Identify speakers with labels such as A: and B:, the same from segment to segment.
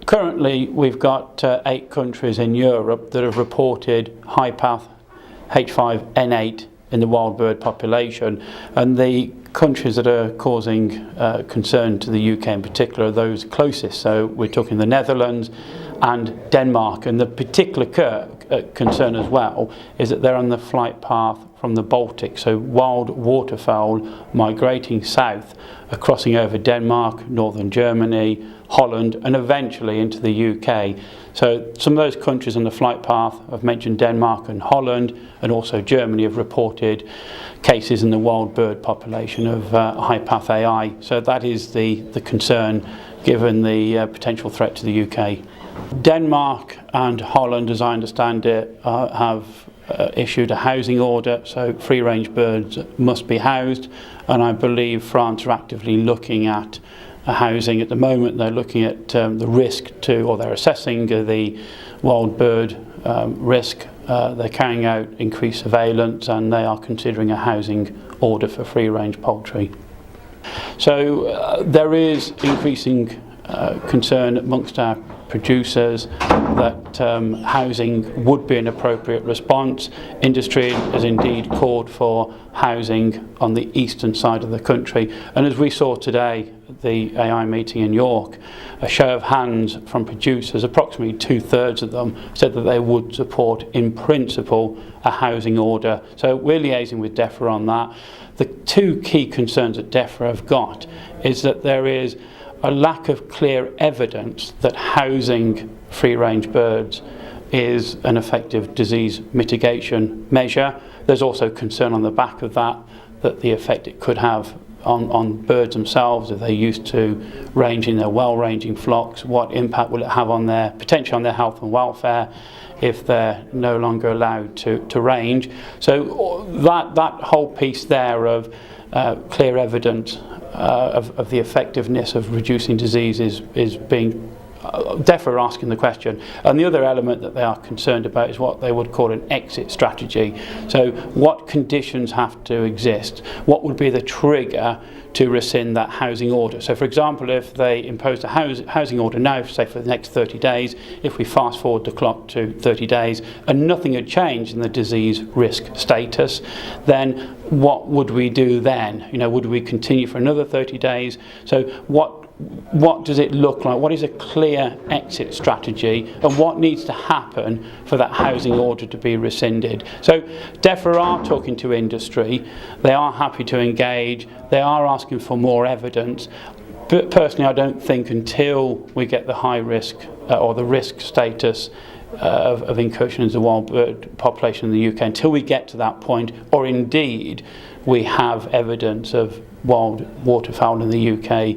A: Currently, we've got 8 countries in Europe that have reported high path H5N8 in the wild bird population, and the countries that are causing concern to the UK in particular are those closest. So we're talking the Netherlands and Denmark, and the particular concern as well is that they're on the flight path from the Baltic, so wild waterfowl migrating south, crossing over Denmark, northern Germany, Holland, and eventually into the UK. So some of those countries on the flight path, I've mentioned Denmark and Holland, and also Germany, have reported cases in the wild bird population of high path AI. So that is the concern given the potential threat to the UK. Denmark and Holland, as I understand it, have issued a housing order, so free-range birds must be housed, and I believe France are actively looking at housing. At the moment they're looking at the risk to, or they're assessing the wild bird risk. They're carrying out increased surveillance, and they are considering a housing order for free-range poultry. So there is increasing concern amongst our producers that housing would be an appropriate response. Industry has indeed called for housing on the eastern side of the country, and as we saw today at the AI meeting in York, a show of hands from producers, approximately 2/3 of them said that they would support in principle a housing order. So we're liaising with Defra on that. The 2 key concerns that Defra have got is that there is a lack of clear evidence that housing free-range birds is an effective disease mitigation measure. There's also concern on the back of that the effect it could have on birds themselves if they're used to ranging their well-ranging flocks. What impact will it have on their, potentially on their health and welfare if they're no longer allowed to range? So that whole piece there of clear evidence of the effectiveness of reducing disease is being Defra asking the question. And the other element that they are concerned about is what they would call an exit strategy. So what conditions have to exist? What would be the trigger to rescind that housing order? So for example, if they imposed a housing order now, say for the next 30 days, if we fast forward the clock to 30 days and nothing had changed in the disease risk status, then what would we do then? You know, would we continue for another 30 days? So what does it look like? What is a clear exit strategy, and what needs to happen for that housing order to be rescinded? So Defra are talking to industry, they are happy to engage, they are asking for more evidence, but personally I don't think until we get the high risk or the risk status of incursion into the wild bird population in the UK, until we get to that point, or indeed we have evidence of wild waterfowl in the UK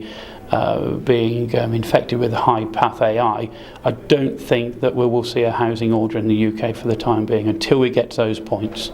A: being infected with high path AI, I don't think that we will see a housing order in the UK for the time being until we get to those points.